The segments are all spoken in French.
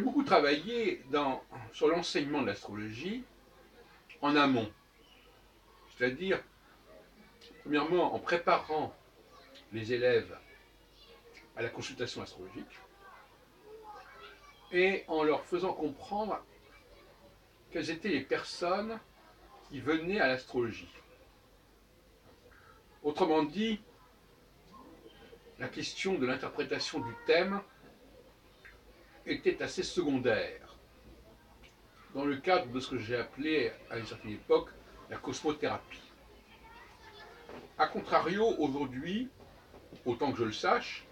beaucoup travaillé sur l'enseignement de l'astrologie en amont, c'est-à-dire, premièrement, en préparant les élèves à la consultation astrologique et en leur faisant comprendre quelles étaient les personnes qui venaient à l'astrologie. Autrement dit, la question de l'interprétation du thème était assez secondaire dans le cadre de ce que j'ai appelé à une certaine époque la cosmothérapie. A contrario, aujourd'hui, autant que je le sache,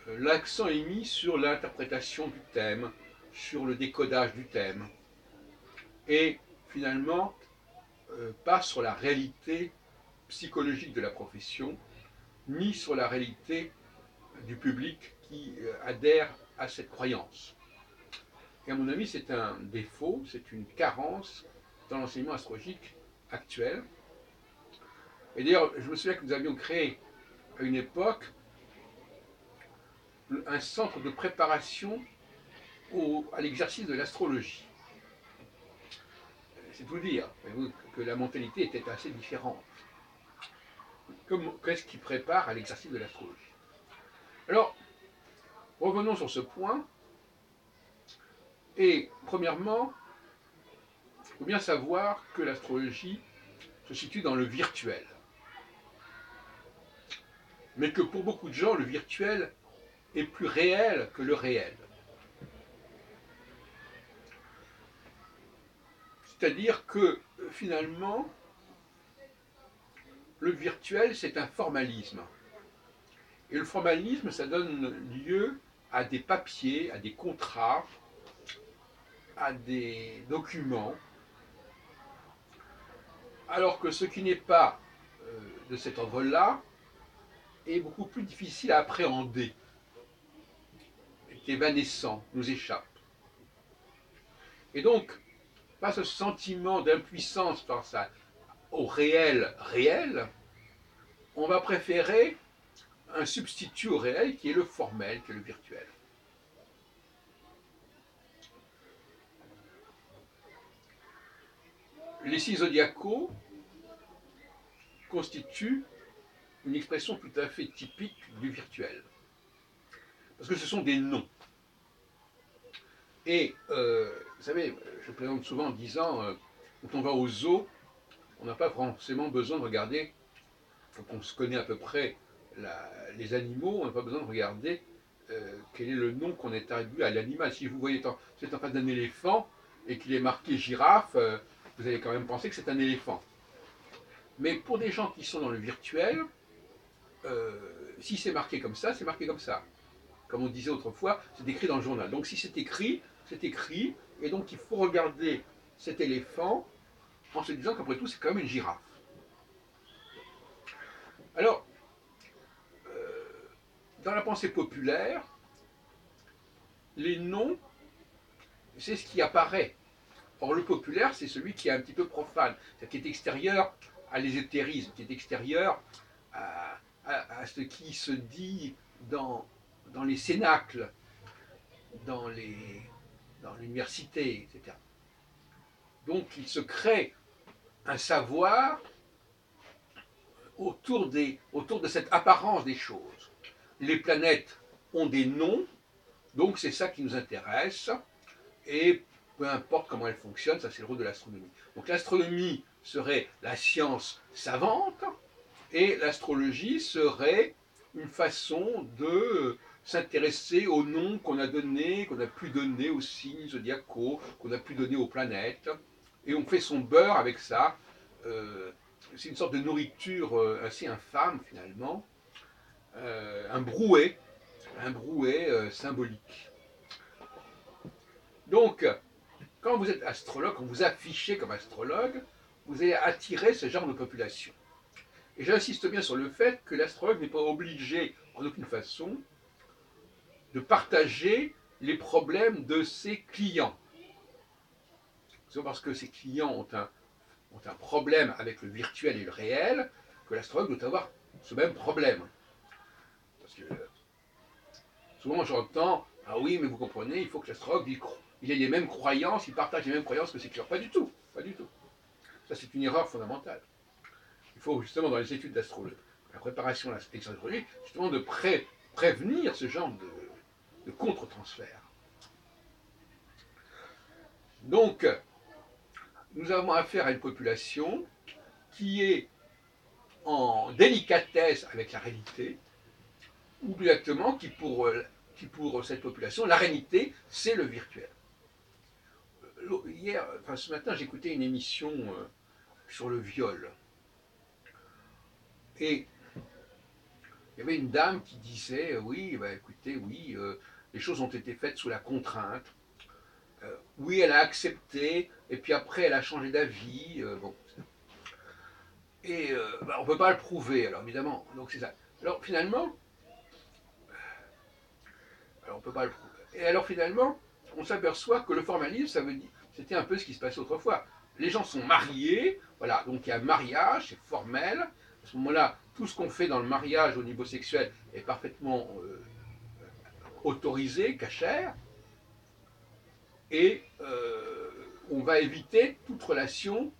l'accent est mis sur l'interprétation du thème, sur le décodage du thème, et finalement pas sur la réalité psychologique de la profession, ni sur la réalité du public qui adhère à cette croyance. Et à mon avis, c'est un défaut, c'est une carence dans l'enseignement astrologique actuel. Et d'ailleurs, je me souviens que nous avions créé à une époque un centre de préparation à l'exercice de l'astrologie. C'est tout dire, que la mentalité était assez différente. Qu'est-ce qui prépare à l'exercice de l'astrologie? Alors, revenons sur ce point. Et premièrement, il faut bien savoir que l'astrologie se situe dans le virtuel. Mais que pour beaucoup de gens, le virtuel est plus réel que le réel. C'est-à-dire que finalement, le virtuel, c'est un formalisme. Et le formalisme, ça donne lieu à des papiers, à des contrats, à des documents, alors que ce qui n'est pas de cet ordre-là est beaucoup plus difficile à appréhender, est évanescent, nous échappe. Et donc, face à ce sentiment d'impuissance face au réel réel, on va préférer un substitut au réel qui est le formel, qui est le virtuel. Les signes zodiacaux constituent une expression tout à fait typique du virtuel. Parce que ce sont des noms. Et, vous savez, je présente souvent en disant, quand on va au zoo, on n'a pas forcément besoin de regarder, quand on se connaît à peu près les animaux, on n'a pas besoin de regarder quel est le nom qu'on est attribué à l'animal. Si vous voyez, vous êtes en face d'un éléphant et qu'il est marqué girafe, vous allez quand même penser que c'est un éléphant. Mais pour des gens qui sont dans le virtuel, si c'est marqué comme ça, c'est marqué comme ça. Comme on disait autrefois, c'est écrit dans le journal. Donc si c'est écrit, et donc il faut regarder cet éléphant en se disant qu'après tout, c'est quand même une girafe. Alors, dans la pensée populaire, les noms, c'est ce qui apparaît. Or, le populaire, c'est celui qui est un petit peu profane, c'est-à-dire qui est extérieur à l'ésotérisme, qui est extérieur à ce qui se dit dans les cénacles, dans l'université, etc. Donc, il se crée un savoir autour de cette apparence des choses. Les planètes ont des noms, donc c'est ça qui nous intéresse, et peu importe comment elle fonctionne, ça c'est le rôle de l'astronomie. Donc l'astronomie serait la science savante, et l'astrologie serait une façon de s'intéresser aux noms qu'on a donnés, qu'on a pu donner aux signes zodiacaux, qu'on a pu donner aux planètes, et on fait son beurre avec ça. C'est une sorte de nourriture assez infâme finalement, un brouet symbolique. Donc, quand vous êtes astrologue, quand vous affichez comme astrologue, vous allez attirer ce genre de population. Et j'insiste bien sur le fait que l'astrologue n'est pas obligé, en aucune façon, de partager les problèmes de ses clients. C'est parce que ses clients ont un problème avec le virtuel et le réel que l'astrologue doit avoir ce même problème. Parce que souvent j'entends Ah oui, mais vous comprenez, il faut que l'astrologue il ait les mêmes croyances, il partage les mêmes croyances que ses clients. Pas du tout, pas du tout. Ça, c'est une erreur fondamentale. Il faut justement, dans les études d'astrologie, la préparation à l'astrologie, justement de prévenir ce genre de contre-transfert. Donc, nous avons affaire à une population qui est en délicatesse avec la réalité, ou plus exactement, qui pour cette population, la réalité, c'est le virtuel. Hier, enfin ce matin, j'écoutais une émission sur le viol. Et il y avait une dame qui disait, oui, bah, écoutez, oui, les choses ont été faites sous la contrainte. Oui, elle a accepté, et puis après, elle a changé d'avis. Bon. Et bah, on ne peut pas le prouver, alors évidemment. Donc c'est ça. Alors finalement, on peut pas le prouver. Et alors finalement, on s'aperçoit que le formalisme, ça veut dire, c'était un peu ce qui se passait autrefois. Les gens sont mariés, voilà, donc il y a un mariage, c'est formel. À ce moment-là, tout ce qu'on fait dans le mariage au niveau sexuel est parfaitement autorisé, cachère, et on va éviter toute relation,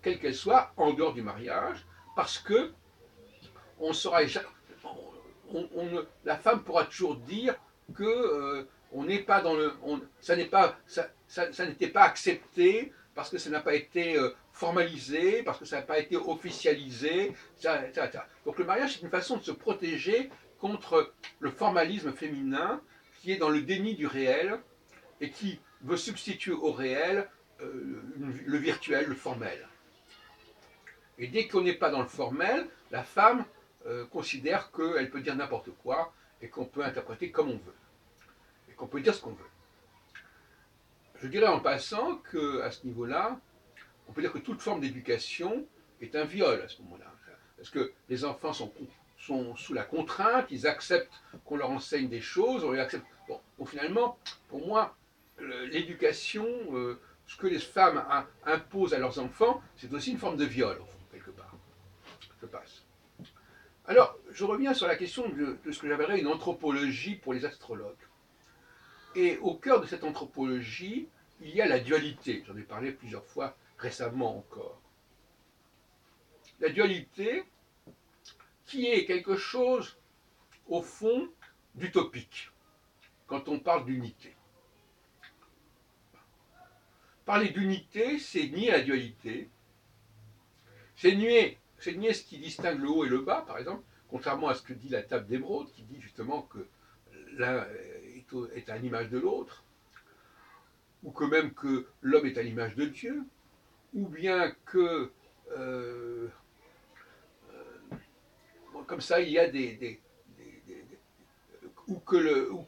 quelle qu'elle soit, en dehors du mariage, parce que on sera, la femme pourra toujours dire que on n'est pas dans le, ça n'est pas, ça n'était pas accepté parce que ça n'a pas été formalisé, parce que ça n'a pas été officialisé, ça. Donc le mariage c'est une façon de se protéger contre le formalisme féminin qui est dans le déni du réel et qui veut substituer au réel le virtuel, le formel. Et dès qu'on n'est pas dans le formel, la femme considère qu'elle peut dire n'importe quoi et qu'on peut interpréter comme on veut. Et qu'on peut dire ce qu'on veut. Je dirais en passant qu'à ce niveau-là, on peut dire que toute forme d'éducation est un viol à ce moment-là. Parce que les enfants sont sous la contrainte, ils acceptent qu'on leur enseigne des choses, on les accepte. Bon, donc finalement, pour moi, l'éducation, ce que les femmes imposent à leurs enfants, c'est aussi une forme de viol, au fond, quelque part. Je passe. Alors, je reviens sur la question de ce que j'appellerais une anthropologie pour les astrologues. Et au cœur de cette anthropologie, il y a la dualité. J'en ai parlé plusieurs fois récemment encore. La dualité qui est quelque chose, au fond, d'utopique, quand on parle d'unité. Parler d'unité, c'est nier la dualité, c'est nier ce qui distingue le haut et le bas, par exemple, contrairement à ce que dit la table d'émeraude, qui dit justement que l'un est à l'image de l'autre, ou que même que l'homme est à l'image de Dieu, ou bien que, comme ça, il y a ou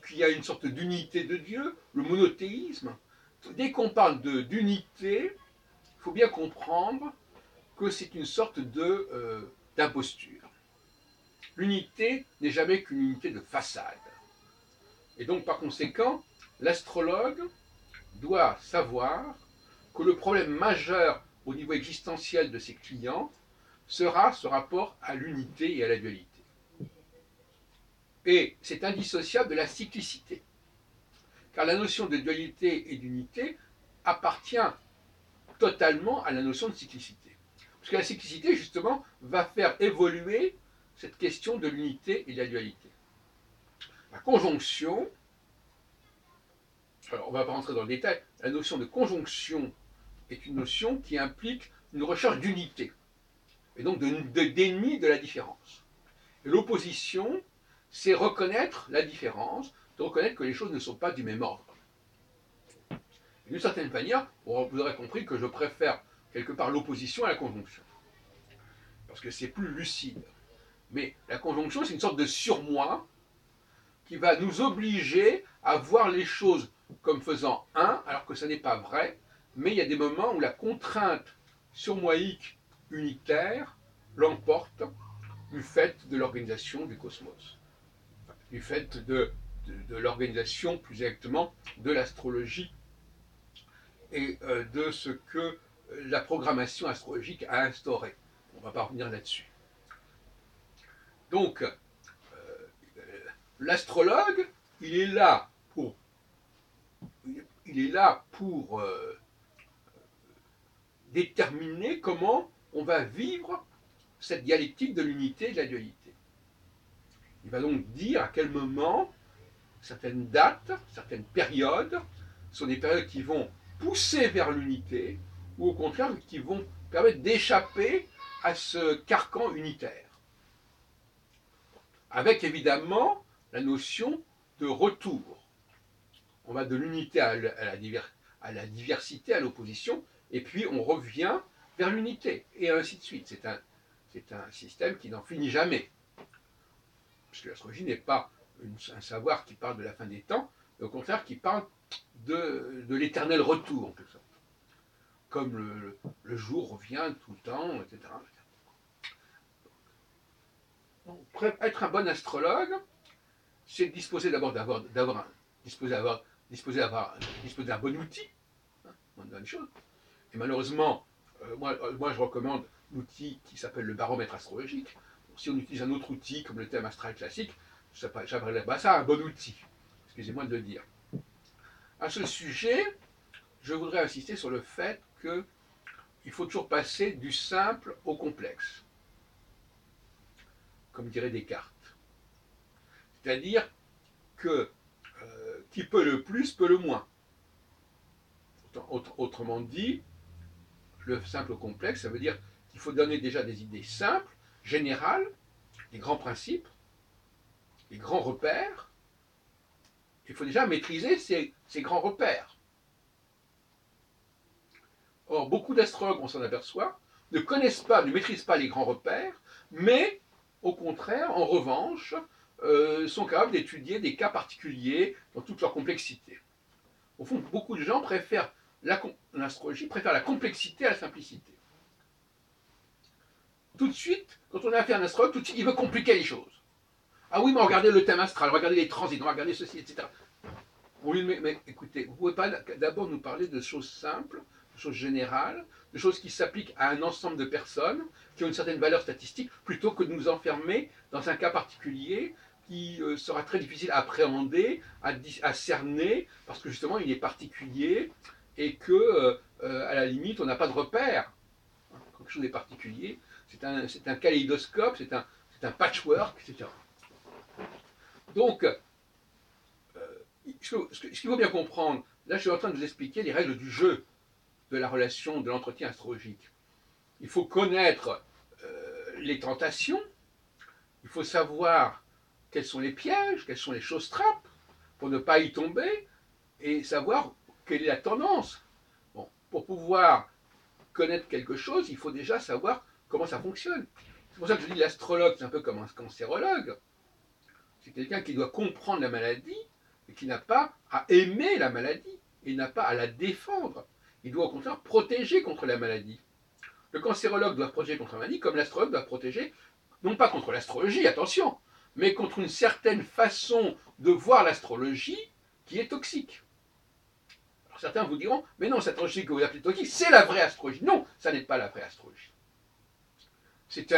qu'il y a une sorte d'unité de Dieu, le monothéisme. Dès qu'on parle d'unité, il faut bien comprendre que c'est une sorte d'imposture. L'unité n'est jamais qu'une unité de façade. Et donc, par conséquent, l'astrologue doit savoir que le problème majeur au niveau existentiel de ses clients sera ce rapport à l'unité et à la dualité. Et c'est indissociable de la cyclicité. Car la notion de dualité et d'unité appartient totalement à la notion de cyclicité. Parce que la cyclicité, justement, va faire évoluer cette question de l'unité et de la dualité. La conjonction, alors on ne va pas rentrer dans le détail, la notion de conjonction est une notion qui implique une recherche d'unité, et donc d'ennemi de la différence. Et l'opposition, c'est reconnaître la différence, de reconnaître que les choses ne sont pas du même ordre. D'une certaine manière, vous aurez compris que je préfère quelque part l'opposition à la conjonction, parce que c'est plus lucide. Mais la conjonction, c'est une sorte de surmoi qui va nous obliger à voir les choses comme faisant un, alors que ce n'est pas vrai, mais il y a des moments où la contrainte surmoïque unitaire l'emporte du fait de l'organisation du cosmos, du fait de l'organisation, plus exactement, de l'astrologie et de ce que la programmation astrologique a instauré. On ne va pas revenir là-dessus. Donc, l'astrologue, il est là pour il est là pour déterminer comment on va vivre cette dialectique de l'unité et de la dualité. Il va donc dire à quel moment certaines dates, certaines périodes sont des périodes qui vont pousser vers l'unité ou au contraire qui vont permettre d'échapper à ce carcan unitaire. Avec évidemment la notion de retour. On va de l'unité à la diversité, à l'opposition, et puis on revient vers l'unité, et ainsi de suite. C'est un système qui n'en finit jamais. Parce que l'astrologie n'est pas un savoir qui parle de la fin des temps, mais au contraire qui parle de l'éternel retour, en quelque sorte. Comme le jour revient tout le temps, etc. Donc, être un bon astrologue, c'est disposer d'abord disposer d'un bon outil, hein, on donne des choses. Et malheureusement, moi je recommande l'outil qui s'appelle le baromètre astrologique. Si on utilise un autre outil comme le thème astral classique, j'appellerais ça un bon outil. Excusez-moi de le dire. À ce sujet, je voudrais insister sur le fait qu'il faut toujours passer du simple au complexe, comme dirait Descartes. C'est-à-dire que qui peut le plus peut le moins. Autrement dit, le simple au complexe, ça veut dire qu'il faut donner déjà des idées simples, générales, des grands principes, des grands repères. Il faut déjà maîtriser ces grands repères. Or, beaucoup d'astrologues, on s'en aperçoit, ne connaissent pas, ne maîtrisent pas les grands repères, mais au contraire, en revanche, sont capables d'étudier des cas particuliers dans toute leur complexité. Au fond, beaucoup de gens préfèrent l'astrologie préfère la complexité à la simplicité. Tout de suite, quand on a affaire à un astrologue, tout de suite, il veut compliquer les choses. Ah oui, mais regardez le thème astral, regardez les transits, regardez ceci, etc. Oui, mais écoutez, vous ne pouvez pas d'abord nous parler de choses simples, de choses générales, de choses qui s'appliquent à un ensemble de personnes, qui ont une certaine valeur statistique, plutôt que de nous enfermer dans un cas particulier qui sera très difficile à appréhender, à cerner, parce que justement il est particulier et que, à la limite, on n'a pas de repère. Quand quelque chose est particulier, c'est un kaléidoscope, c'est un patchwork, etc. Donc, ce qu'il faut bien comprendre, là je suis en train de vous expliquer les règles du jeu de la relation, de l'entretien astrologique. Il faut connaître les tentations, il faut savoir quels sont les pièges, quelles sont les choses trappes, pour ne pas y tomber, et savoir quelle est la tendance. Bon, pour pouvoir connaître quelque chose, il faut déjà savoir comment ça fonctionne. C'est pour ça que je dis l'astrologue, c'est un peu comme un cancérologue. C'est quelqu'un qui doit comprendre la maladie, mais qui n'a pas à aimer la maladie, et n'a pas à la défendre. Il doit au contraire protéger contre la maladie. Le cancérologue doit protéger contre la maladie, comme l'astrologue doit protéger, non pas contre l'astrologie, attention, mais contre une certaine façon de voir l'astrologie qui est toxique. Alors certains vous diront, mais non, cette astrologie que vous appelez toxique, c'est la vraie astrologie. Non, ça n'est pas la vraie astrologie. C'est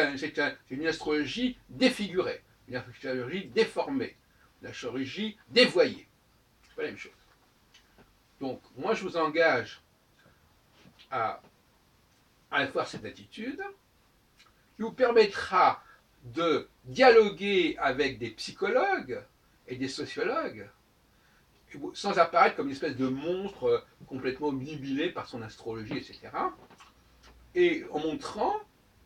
une astrologie défigurée, une astrologie déformée, une astrologie dévoyée. C'est pas la même chose. Donc, moi, je vous engage à avoir cette attitude qui vous permettra de dialoguer avec des psychologues et des sociologues sans apparaître comme une espèce de monstre complètement obnubilé par son astrologie, etc. Et en montrant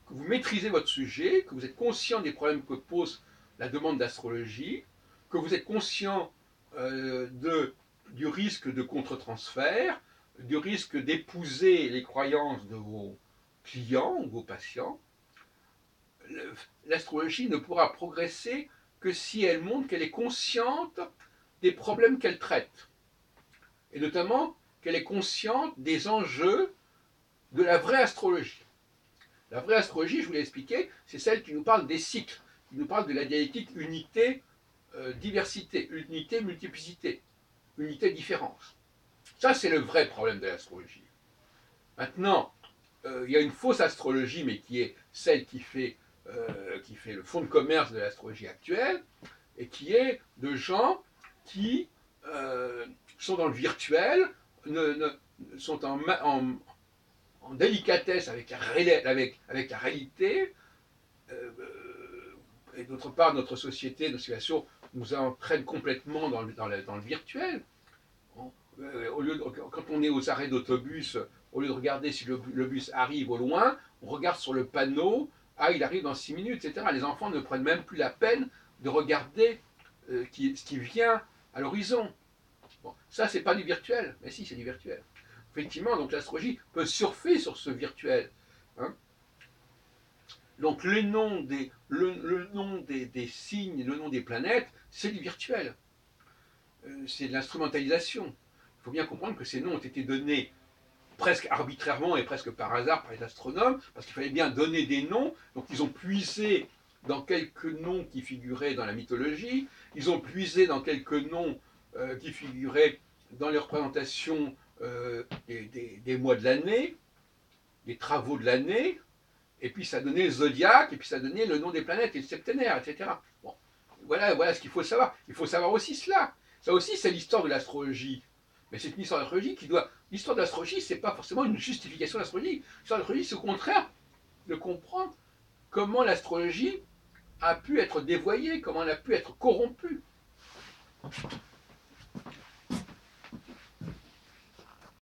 que vous maîtrisez votre sujet, que vous êtes conscient des problèmes que pose la demande d'astrologie, que vous êtes conscient du risque de contre-transfert, du risque d'épouser les croyances de vos clients ou vos patients. L'astrologie ne pourra progresser que si elle montre qu'elle est consciente des problèmes qu'elle traite. Et notamment qu'elle est consciente des enjeux de la vraie astrologie. La vraie astrologie, je vous l'ai expliqué, c'est celle qui nous parle des cycles, qui nous parle de la dialectique unité-diversité, unité-multiplicité, unité-différence. Ça, c'est le vrai problème de l'astrologie. Maintenant, il y a une fausse astrologie, mais qui est celle qui fait le fonds de commerce de l'astrologie actuelle, et qui est de gens qui sont dans le virtuel, sont en délicatesse avec avec la réalité, et d'autre part, notre société, notre situation nous entraîne complètement dans le virtuel. Quand on est aux arrêts d'autobus, au lieu de regarder si le bus arrive au loin, on regarde sur le panneau, ah, il arrive dans 6 minutes, etc. Les enfants ne prennent même plus la peine de regarder ce qui vient à l'horizon. Bon, ça, c'est pas du virtuel, mais si, c'est du virtuel. Effectivement, donc l'astrologie peut surfer sur ce virtuel. Hein. Donc le nom des signes, le nom des planètes, c'est du virtuel. C'est de l'instrumentalisation. Il faut bien comprendre que ces noms ont été donnés presque arbitrairement et presque par hasard par les astronomes, parce qu'il fallait bien donner des noms, donc ils ont puisé dans quelques noms qui figuraient dans la mythologie, ils ont puisé dans quelques noms qui figuraient dans les représentations des mois de l'année, des travaux de l'année, et puis ça donnait le zodiaque, et puis ça donnait le nom des planètes et le septénaire, etc. Bon, voilà ce qu'il faut savoir. Il faut savoir aussi cela. Ça aussi, c'est l'histoire de l'astrologie. Mais c'est une histoire de l'astrologie qui doit. L'histoire de l'astrologie, c'est pas forcément une justification de l'astrologie. L'histoire de l'astrologie, c'est au contraire de comprendre comment l'astrologie a pu être dévoyée, comment elle a pu être corrompue.